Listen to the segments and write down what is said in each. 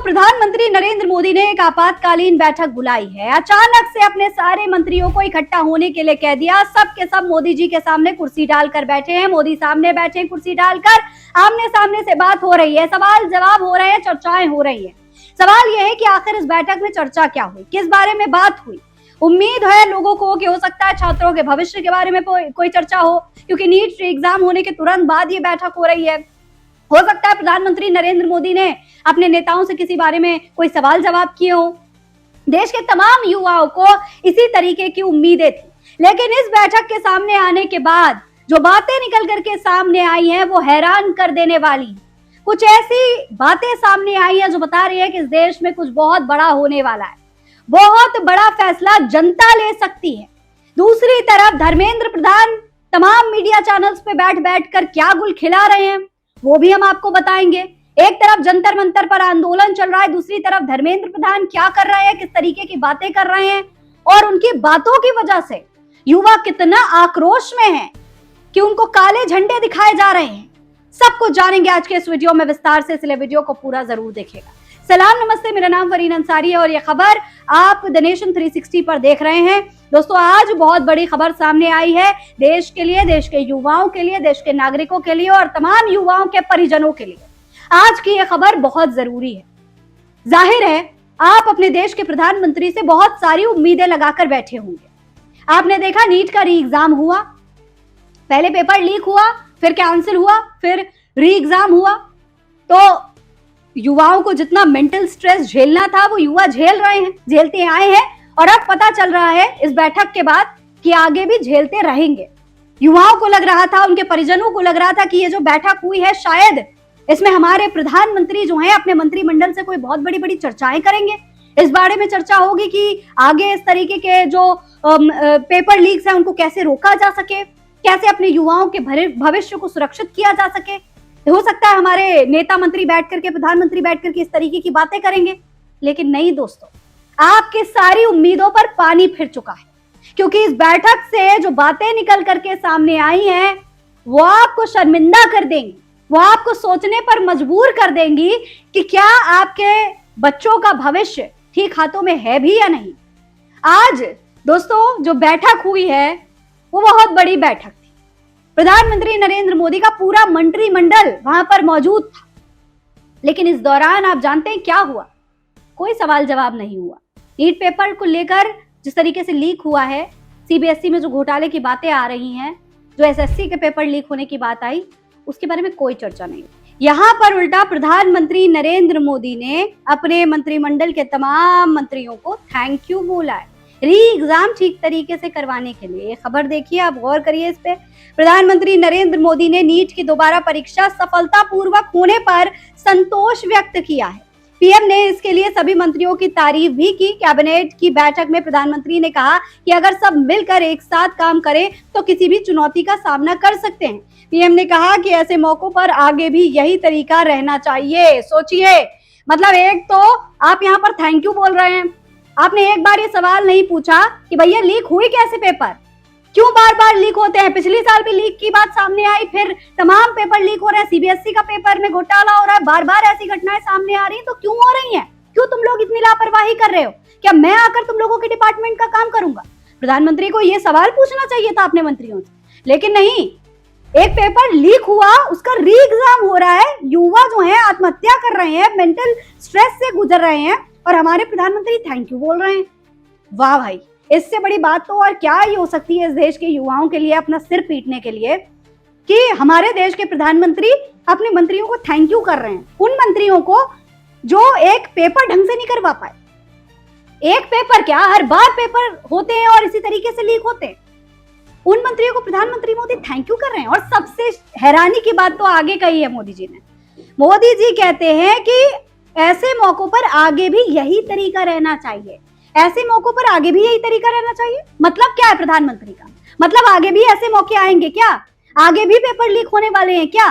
प्रधानमंत्री नरेंद्र मोदी ने एक आपातकालीन बैठक बुलाई है। अचानक से अपने सारे मंत्रियों को इकट्ठा होने के लिए कह दिया। सब के सब मोदी जी के सामने कुर्सी डालकर बैठे हैं। मोदी सामने बैठे हैं कुर्सी डालकर, आमने सामने से बात हो रही है, सवाल जवाब हो रहे हैं, चर्चाएं हो रही है। सवाल यह है कि आखिर इस बैठक में चर्चा क्या हुई, किस बारे में बात हुई। उम्मीद है लोगों को कि हो सकता है छात्रों के भविष्य के बारे में कोई चर्चा हो, क्योंकि नीट एग्जाम होने के तुरंत बाद ये बैठक हो रही है। हो सकता है प्रधानमंत्री नरेंद्र मोदी ने अपने नेताओं से किसी बारे में कोई सवाल जवाब किए हो। देश के तमाम युवाओं को इसी तरीके की उम्मीदें थी, लेकिन इस बैठक के सामने आने के बाद जो बातें निकल करके सामने आई हैं वो हैरान कर देने वाली। कुछ ऐसी बातें सामने आई हैं जो बता रही है कि इस देश में कुछ बहुत बड़ा होने वाला है, बहुत बड़ा फैसला जनता ले सकती है। दूसरी तरफ धर्मेंद्र प्रधान तमाम मीडिया चैनल्स पे बैठ बैठ कर क्या गुल खिला रहे हैं वो भी हम आपको बताएंगे। एक तरफ जंतर मंतर पर आंदोलन चल रहा है, दूसरी तरफ धर्मेंद्र प्रधान क्या कर रहे हैं, किस तरीके की बातें कर रहे हैं और उनकी बातों की वजह से युवा कितना आक्रोश में है कि उनको काले झंडे दिखाए जा रहे हैं। सब कुछ जानेंगे आज के इस वीडियो में विस्तार से, इसलिए वीडियो को पूरा जरूर देखिएगा। सलाम नमस्ते, मेरा नाम फरीन अंसारी है और ये खबर आप द नेशन 360 पर देख रहे हैं। दोस्तों, आज बहुत बड़ी खबर सामने आई है देश के लिए, देश के युवाओं के लिए, देश के नागरिकों के लिए और तमाम युवाओं के परिजनों के लिए। आज की यह खबर बहुत जरूरी है। जाहिर है आप अपने देश के प्रधानमंत्री से बहुत सारी उम्मीदें लगाकर बैठे होंगे। आपने देखा नीट का री एग्जाम हुआ, पहले पेपर लीक हुआ, फिर कैंसिल हुआ, फिर री एग्जाम हुआ। तो युवाओं को जितना मेंटल स्ट्रेस झेलना था वो युवा झेल रहे हैं, झेलते आए हैं और अब पता चल रहा है इस बैठक के बाद कि आगे भी झेलते रहेंगे। युवाओं को लग रहा था, उनके परिजनों को लग रहा था कि ये जो बैठक हुई है शायद इसमें हमारे प्रधानमंत्री जो हैं अपने मंत्रिमंडल से कोई बहुत बड़ी बड़ी चर्चाएं करेंगे। इस बारे में चर्चा होगी कि आगे इस तरीके के जो पेपर लीक्स हैं उनको कैसे रोका जा सके, कैसे अपने युवाओं के भविष्य को सुरक्षित किया जा सके। हो सकता है हमारे नेता मंत्री बैठ करके, प्रधानमंत्री बैठ करके इस तरीके की बातें करेंगे, लेकिन नहीं दोस्तों, आपकी सारी उम्मीदों पर पानी फिर चुका है, क्योंकि इस बैठक से जो बातें निकल करके सामने आई हैं वो आपको शर्मिंदा कर देंगी, वो आपको सोचने पर मजबूर कर देंगी कि क्या आपके बच्चों का भविष्य ठीक हाथों में है भी या नहीं। आज दोस्तों जो बैठक हुई है वो बहुत बड़ी बैठक थी। प्रधानमंत्री नरेंद्र मोदी का पूरा मंत्रिमंडल वहां पर मौजूद था, लेकिन इस दौरान आप जानते हैं क्या हुआ? कोई सवाल जवाब नहीं हुआ। नीट पेपर को लेकर जिस तरीके से लीक हुआ है, सीबीएसई में जो घोटाले की बातें आ रही हैं, जो एसएससी के पेपर लीक होने की बात आई, उसके बारे में कोई चर्चा नहीं। यहाँ पर उल्टा प्रधानमंत्री नरेंद्र मोदी ने अपने मंत्रिमंडल के तमाम मंत्रियों को थैंक यू बोला है री एग्जाम ठीक तरीके से करवाने के लिए। ये खबर देखिए, आप गौर करिए इस पे। प्रधानमंत्री नरेंद्र मोदी ने नीट की दोबारा परीक्षा सफलतापूर्वक होने पर संतोष व्यक्त किया है। पीएम ने इसके लिए सभी मंत्रियों की तारीफ भी की। कैबिनेट की बैठक में प्रधानमंत्री ने कहा कि अगर सब मिलकर एक साथ काम करें तो किसी भी चुनौती का सामना कर सकते हैं। पीएम ने कहा कि ऐसे मौकों पर आगे भी यही तरीका रहना चाहिए। सोचिए, मतलब एक तो आप यहाँ पर थैंक यू बोल रहे हैं, आपने एक बार ये सवाल नहीं पूछा कि भैया लीक हुई कैसे पेपर, क्यों बार बार लीक होते हैं। पिछली साल भी लीक की बात सामने आई, फिर तमाम पेपर लीक हो रहे हैं, सीबीएसई का पेपर में घोटाला हो रहा है, बार बार ऐसी घटनाएं सामने आ रही हैं, तो क्यों हो रही हैं? क्यों तुम लोग इतनी लापरवाही कर रहे हो? क्या मैं आकर तुम लोगों के डिपार्टमेंट का काम करूंगा? प्रधानमंत्री को ये सवाल पूछना चाहिए था अपने मंत्रियों से, लेकिन नहीं। एक पेपर लीक हुआ, उसका री एग्जाम हो रहा है, युवा जो है आत्महत्या कर रहे हैं, मेंटल स्ट्रेस से गुजर रहे हैं और हमारे प्रधानमंत्री थैंक यू बोल रहे हैं। वाह भाई, इससे बड़ी बात तो और क्या ही हो सकती है इस देश के युवाओं के लिए अपना सिर पीटने के लिए कि हमारे देश के प्रधानमंत्री अपने मंत्रियों को थैंक यू कर रहे हैं। उन मंत्रियों को जो एक पेपर ढंग से नहीं करवा पाए। एक पेपर क्या, हर बार पेपर होते हैं और इसी तरीके से लीक होते हैं। उन मंत्रियों को प्रधानमंत्री मोदी थैंक यू कर रहे हैं। और सबसे हैरानी की बात तो आगे कही है मोदी जी ने। मोदी जी कहते हैं कि ऐसे मौकों पर आगे भी यही तरीका रहना चाहिए। ऐसे मौकों पर आगे भी यही तरीका रहना चाहिए मतलब क्या है प्रधानमंत्री का? मतलब आगे भी ऐसे मौके आएंगे क्या? आगे भी पेपर लीक होने वाले हैं क्या?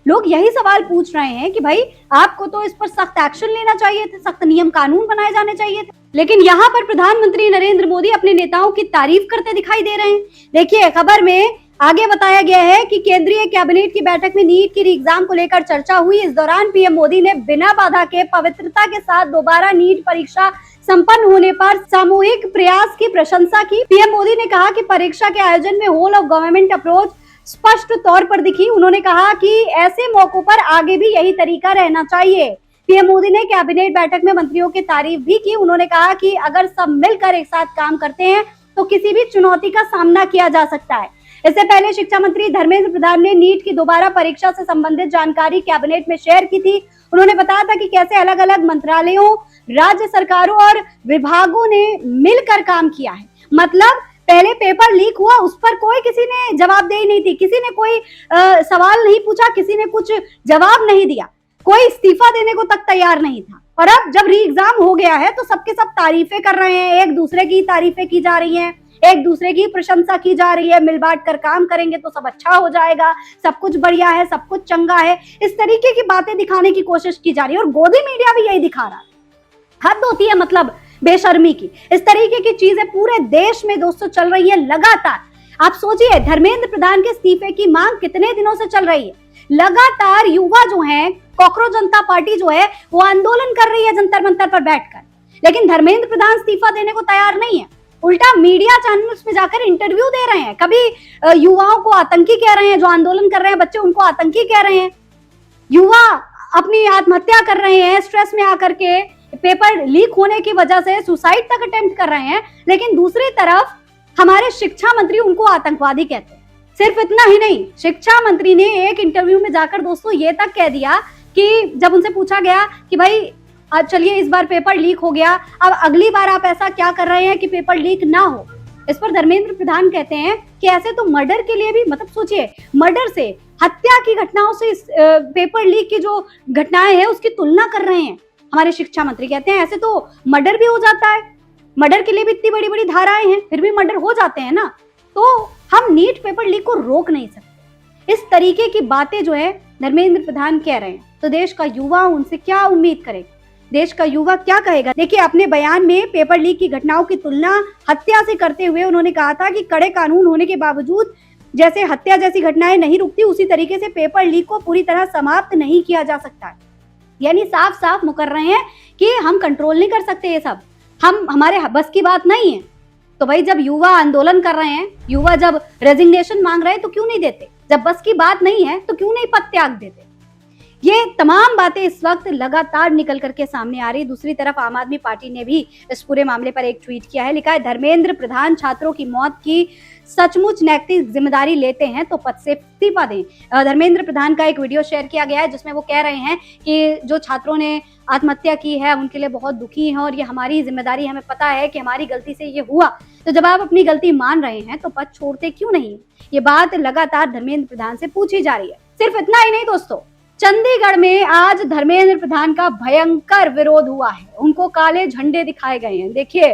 लोग यही सवाल पूछ रहे हैं कि भाई आपको तो इस पर सख्त एक्शन लेना चाहिए थे, सख्त नियम कानून बनाए जाने चाहिए थे। लेकिन यहाँ पर प्रधानमंत्री नरेंद्र मोदी अपने नेताओं की तारीफ करते दिखाई दे रहे हैं। देखिए खबर में आगे बताया गया है कि केंद्रीय कैबिनेट की बैठक में नीट की एग्जाम को लेकर चर्चा हुई। इस दौरान पीएम मोदी ने बिना बाधा के पवित्रता के साथ दोबारा नीट परीक्षा संपन्न होने पर सामूहिक प्रयास की प्रशंसा की। पीएम मोदी ने कहा कि परीक्षा के आयोजन में होल ऑफ गवर्नमेंट अप्रोच स्पष्ट तौर पर दिखी। उन्होंने कहा कि ऐसे मौकों पर आगे भी यही तरीका रहना चाहिए। पीएम मोदी ने कैबिनेट बैठक में मंत्रियों की तारीफ भी की। उन्होंने कहा कि अगर सब मिलकर एक साथ काम करते हैं तो किसी भी चुनौती का सामना किया जा सकता है। इससे पहले शिक्षा मंत्री धर्मेंद्र प्रधान ने नीट की दोबारा परीक्षा से संबंधित जानकारी कैबिनेट में शेयर की थी। उन्होंने बताया था कि कैसे अलग अलग मंत्रालयों, राज्य सरकारों और विभागों ने मिलकर काम किया है। मतलब पहले पेपर लीक हुआ, उस पर कोई किसी ने जवाबदेही नहीं थी, किसी ने कोई सवाल नहीं पूछा, किसी ने कुछ जवाब नहीं दिया, कोई इस्तीफा देने को तक तैयार नहीं था। और अब जब री एग्जाम हो गया है तो सबके सब तारीफें कर रहे हैं, एक दूसरे की तारीफें की जा रही हैं, एक दूसरे की प्रशंसा की जा रही है। मिल बांट कर काम करेंगे तो सब अच्छा हो जाएगा, सब कुछ बढ़िया है, सब कुछ चंगा है, इस तरीके की बातें दिखाने की कोशिश की जा रही है। और गोदी मीडिया भी यही दिखा रहा है। हद होती है मतलब बेशर्मी की। इस तरीके की चीजें पूरे देश में दोस्तों चल रही है लगातार। आप सोचिए, धर्मेंद्र प्रधान के इस्तीफे की मांग कितने दिनों से चल रही है। लगातार युवा जो है, कॉकरोच जनता पार्टी जो है, वो आंदोलन कर रही है जंतर मंतर पर बैठकर, लेकिन धर्मेंद्र प्रधान इस्तीफा देने को तैयार नहीं है। उल्टा मीडिया चैनल्स में जाकर इंटरव्यू दे रहे हैं। कभी युवाओं को आतंकी कह रहे हैं, जो आंदोलन कर रहे हैं बच्चे उनको आतंकी कह रहे हैं। युवा अपनी आत्महत्या कर रहे हैं, स्ट्रेस में आकर के पेपर लीक होने की वजह से सुसाइड तक अटेम्प्ट कर रहे हैं, लेकिन दूसरी तरफ हमारे शिक्षा मंत्री उनको आतंकवादी कहते हैं। सिर्फ इतना ही नहीं, शिक्षा मंत्री ने एक इंटरव्यू में जाकर दोस्तों ये तक कह दिया कि जब उनसे पूछा गया कि भाई चलिए इस बार पेपर लीक हो गया, अब अगली बार आप ऐसा क्या कर रहे हैं कि पेपर लीक ना हो। इस पर धर्मेंद्र प्रधान कहते हैं कि ऐसे तो मर्डर के लिए भी, मतलब सोचिए, मर्डर से, हत्या की घटनाओं से इस पेपर लीक की जो घटनाएं हैं उसकी तुलना कर रहे हैं। हमारे शिक्षा मंत्री कहते हैं ऐसे तो मर्डर भी हो जाता है, मर्डर के लिए भी इतनी बड़ी बड़ी धाराएं हैं, फिर भी मर्डर हो जाते हैं ना, तो हम नीट पेपर लीक को रोक नहीं सकते। इस तरीके की बातें जो है धर्मेंद्र प्रधान कह रहे हैं, तो देश का युवा उनसे क्या उम्मीद करेगा, देश का युवा क्या कहेगा। देखिए, अपने बयान में पेपर लीक की घटनाओं की तुलना हत्या से करते हुए उन्होंने कहा था कि कड़े कानून होने के बावजूद जैसे हत्या जैसी घटनाएं नहीं रुकती, उसी तरीके से पेपर लीक को पूरी तरह समाप्त नहीं किया जा सकता। यानी साफ साफ मुकर रहे हैं कि हम कंट्रोल नहीं कर सकते, ये सब हमारे बस की बात नहीं है। तो भाई जब युवा आंदोलन कर रहे हैं, युवा जब रेजिग्नेशन मांग रहे हैं तो क्यों नहीं देते, जब बस की बात नहीं है तो क्यों नहीं पद त्याग देते। ये तमाम बातें इस वक्त लगातार निकल करके सामने आ रही। दूसरी तरफ आम आदमी पार्टी ने भी इस पूरे मामले पर एक ट्वीट किया है। लिखा है, धर्मेंद्र प्रधान छात्रों की मौत की सचमुच नैतिक जिम्मेदारी लेते हैं तो पद से इस्तीफा दें। धर्मेंद्र प्रधान का एक वीडियो शेयर किया गया है जिसमें वो कह रहे हैं कि जो छात्रों ने आत्महत्या की है उनके लिए बहुत दुखी है और ये हमारी जिम्मेदारी, हमें पता है कि हमारी गलती से ये हुआ, तो जब आप अपनी गलती मान रहे हैं तो पद छोड़ते क्यों नहीं। ये बात लगातार धर्मेंद्र प्रधान से पूछी जा रही है। सिर्फ इतना ही नहीं दोस्तों, चंडीगढ़ में आज धर्मेंद्र प्रधान का भयंकर विरोध हुआ है, उनको काले झंडे दिखाए गए हैं। देखिए,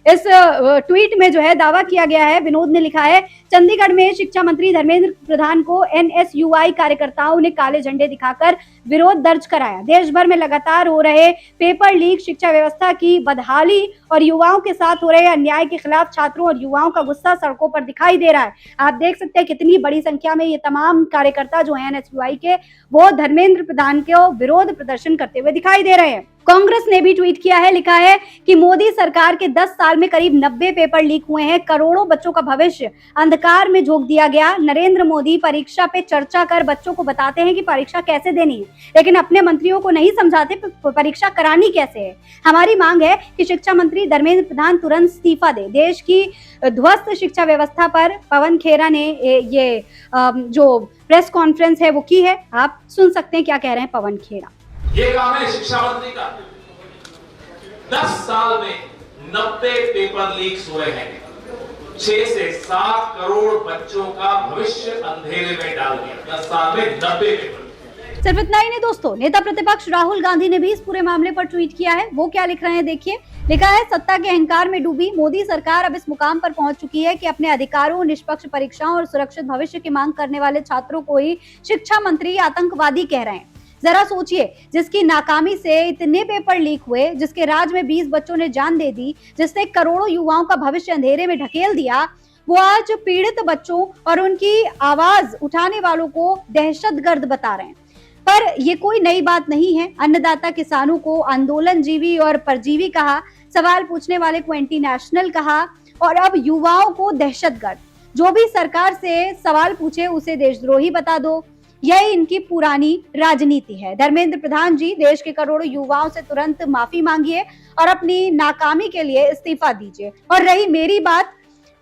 इस ट्वीट में जो है दावा किया गया है, विनोद ने लिखा है, चंडीगढ़ में शिक्षा मंत्री धर्मेंद्र प्रधान को एनएसयूआई कार्यकर्ताओं ने काले झंडे दिखाकर विरोध दर्ज कराया। देश भर में लगातार हो रहे पेपर लीक, शिक्षा व्यवस्था की बदहाली और युवाओं के साथ हो रहे अन्याय के खिलाफ छात्रों और युवाओं का गुस्सा सड़कों पर दिखाई दे रहा है। आप देख सकते हैं कितनी बड़ी संख्या में ये तमाम कार्यकर्ता जो है एनएसयूआई के, वो धर्मेंद्र प्रधान के विरोध प्रदर्शन करते हुए दिखाई दे रहे हैं। कांग्रेस ने भी ट्वीट किया है, लिखा है कि मोदी सरकार के 10 साल में करीब 90 पेपर लीक हुए हैं, करोड़ों बच्चों का भविष्य अंधकार में झोंक दिया गया। नरेंद्र मोदी परीक्षा पे चर्चा कर बच्चों को बताते हैं कि परीक्षा कैसे देनी है, लेकिन अपने मंत्रियों को नहीं समझाते परीक्षा करानी कैसे है। हमारी मांग है कि शिक्षा मंत्री धर्मेंद्र प्रधान तुरंत इस्तीफा दे। देश की ध्वस्त शिक्षा व्यवस्था पर पवन खेरा ने ये जो प्रेस कॉन्फ्रेंस है वो की है। आप सुन सकते हैं क्या कह रहे हैं पवन खेरा। ये काम है शिक्षा मंत्री का। 10 साल में 90 पेपर लीक्स हुए हैं, 6 से 7 करोड़ बच्चों का भविष्य अंधेरे में डाल दिया। 10 साल में 90 पेपर। सिर्फ इतना ही नहीं दोस्तों, नेता प्रतिपक्ष राहुल गांधी ने भी इस पूरे मामले पर ट्वीट किया है। वो क्या लिख रहे हैं देखिए, लिखा है, सत्ता के अहंकार में डूबी मोदी सरकार अब इस मुकाम पर पहुंच चुकी है कि अपने अधिकारों, निष्पक्ष परीक्षाओं और सुरक्षित भविष्य की मांग करने वाले छात्रों को ही शिक्षा मंत्री आतंकवादी कह रहे हैं। जरा सोचिए, जिसकी नाकामी से इतने पेपर लीक हुए, जिसके राज में 20 बच्चों ने जान दे दी, जिसने करोड़ों युवाओं का भविष्य अंधेरे में ढकेल दिया, वो आज पीड़ित बच्चों और उनकी आवाज उठाने वालों को दहशतगर्द बता रहे हैं। पर ये कोई नई बात नहीं है। अन्नदाता किसानों को आंदोलन जीवी और परजीवी कहा, सवाल पूछने वाले को एंटी नेशनल कहा और अब युवाओं को दहशतगर्द। जो भी सरकार से सवाल पूछे उसे देशद्रोही बता दो, यही इनकी पुरानी राजनीति है। धर्मेंद्र प्रधान जी, देश के करोड़ों युवाओं से तुरंत माफी मांगिए और अपनी नाकामी के लिए इस्तीफा दीजिए। और रही मेरी बात,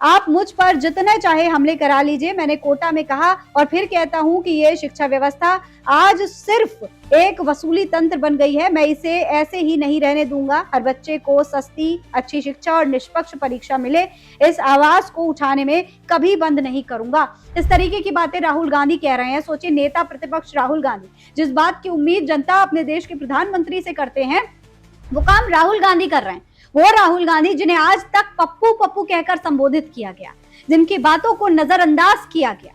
आप मुझ पर जितने चाहे हमले करा लीजिए। मैंने कोटा में कहा और फिर कहता हूं कि ये शिक्षा व्यवस्था आज सिर्फ एक वसूली तंत्र बन गई है। मैं इसे ऐसे ही नहीं रहने दूंगा। हर बच्चे को सस्ती, अच्छी शिक्षा और निष्पक्ष परीक्षा मिले, इस आवाज को उठाने में कभी बंद नहीं करूंगा। इस तरीके की बातें राहुल गांधी कह रहे हैं। सोचिए, नेता प्रतिपक्ष राहुल गांधी जिस बात की उम्मीद जनता अपने देश के प्रधानमंत्री से करते हैं, वो काम राहुल गांधी कर रहे हैं। वो राहुल गांधी जिन्हें आज तक पप्पू पप्पू कहकर संबोधित किया गया, जिनकी बातों को नजरअंदाज किया गया।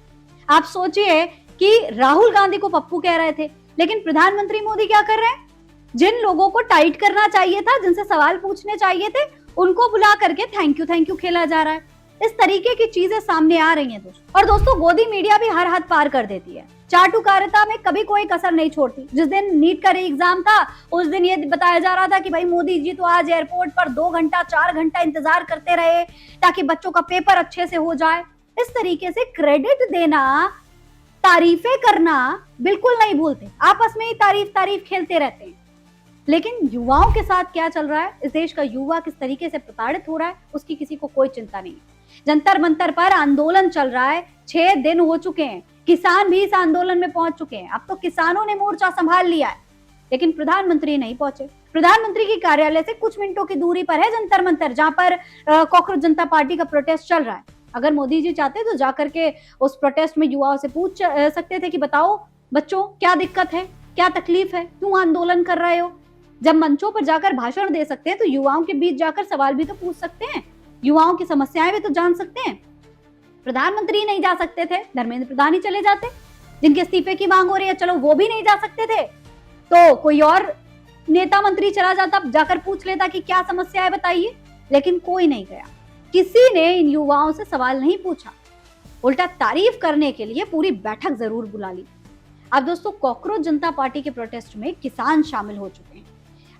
आप सोचिए कि राहुल गांधी को पप्पू कह रहे थे, लेकिन प्रधानमंत्री मोदी क्या कर रहे हैं? जिन लोगों को टाइट करना चाहिए था, जिनसे सवाल पूछने चाहिए थे, उनको बुला करके थैंक यू खेला जा रहा है। इस तरीके की चीजें सामने आ रही हैं दोस्तों। और दोस्तों, गोदी मीडिया भी हर हद पार कर देती है। चाटुकारिता में कभी कोई कसर नहीं छोड़ती। जिस दिन नीट का एग्जाम था, उस दिन ये बताया जा रहा था कि भाई मोदी जी तो आज एयरपोर्ट पर 2 घंटा 4 घंटा इंतजार करते रहे ताकि बच्चों का पेपर अच्छे से हो जाए। इस तरीके से क्रेडिट देना, तारीफें करना बिल्कुल नहीं भूलते। आपस में ही तारीफ खेलते रहते हैं। लेकिन युवाओं के साथ क्या चल रहा है, इस देश का युवा किस तरीके से प्रताड़ित हो रहा है, उसकी किसी को कोई चिंता नहीं है। जंतर मंतर पर आंदोलन चल रहा है, 6 दिन हो चुके हैं। किसान भी इस आंदोलन में पहुंच चुके हैं। अब तो किसानों ने मोर्चा संभाल लिया है, लेकिन प्रधानमंत्री नहीं पहुंचे। प्रधानमंत्री के कार्यालय से कुछ मिनटों की दूरी पर है जंतर मंतर, जहां पर कॉकरोच जनता पार्टी का प्रोटेस्ट चल रहा है। अगर मोदी जी चाहते तो जाकर के उस प्रोटेस्ट में युवाओं से पूछ सकते थे कि बताओ बच्चों, क्या दिक्कत है, क्या तकलीफ है, क्यों आंदोलन कर रहे हो। जब मंचों पर जाकर भाषण दे सकते हैं तो युवाओं के बीच जाकर सवाल भी तो पूछ सकते हैं, युवाओं की समस्याएं भी तो जान सकते हैं। प्रधानमंत्री नहीं जा सकते थे, धर्मेंद्र प्रधान ही चले जाते। जिनके इस्तीफे की मांग हो रही है, चलो वो भी नहीं जा सकते थे तो कोई और नेता मंत्री चला जाता, जाकर पूछ लेता कि क्या समस्या है बताइए। लेकिन कोई नहीं गया, किसी ने इन युवाओं से सवाल नहीं पूछा, उल्टा तारीफ करने के लिए पूरी बैठक जरूर बुला ली। अब दोस्तों, कॉकरोच जनता पार्टी के प्रोटेस्ट में किसान शामिल हो चुके हैं।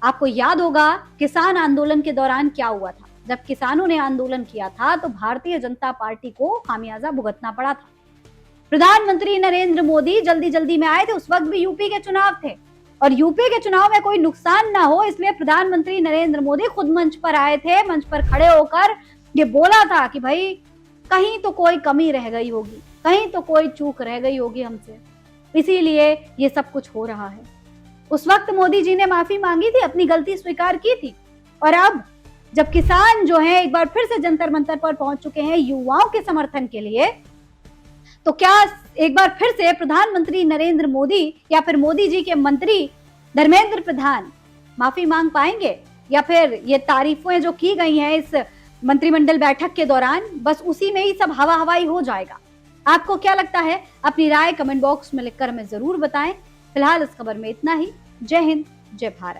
आपको याद होगा किसान आंदोलन के दौरान क्या हुआ था। जब किसानों ने आंदोलन किया था तो भारतीय जनता पार्टी को खामियाजा भुगतना पड़ा था। प्रधानमंत्री नरेंद्र मोदी जल्दी जल्दी में आए थे, उस वक्त भी यूपी के चुनाव थे और यूपी के चुनाव में कोई नुकसान ना हो इसलिए प्रधानमंत्री नरेंद्र मोदी खुद मंच पर आए थे। मंच पर खड़े होकर ये बोला था कि भाई कहीं तो कोई कमी रह गई होगी, कहीं तो कोई चूक रह गई होगी हमसे, इसीलिए ये सब कुछ हो रहा है। उस वक्त मोदी जी ने माफी मांगी थी, अपनी गलती स्वीकार की थी। और अब जब किसान जो है एक बार फिर से जंतर मंतर पर पहुंच चुके हैं युवाओं के समर्थन के लिए, तो क्या एक बार फिर से प्रधानमंत्री नरेंद्र मोदी या फिर मोदी जी के मंत्री धर्मेंद्र प्रधान माफी मांग पाएंगे, या फिर ये तारीफें जो की गई हैं इस मंत्रिमंडल बैठक के दौरान, बस उसी में ही सब हवा हवाई हो जाएगा। आपको क्या लगता है? अपनी राय कमेंट बॉक्स में लिखकर हमें जरूर बताएं। फिलहाल इस खबर में इतना ही। जय हिंद, जय भारत।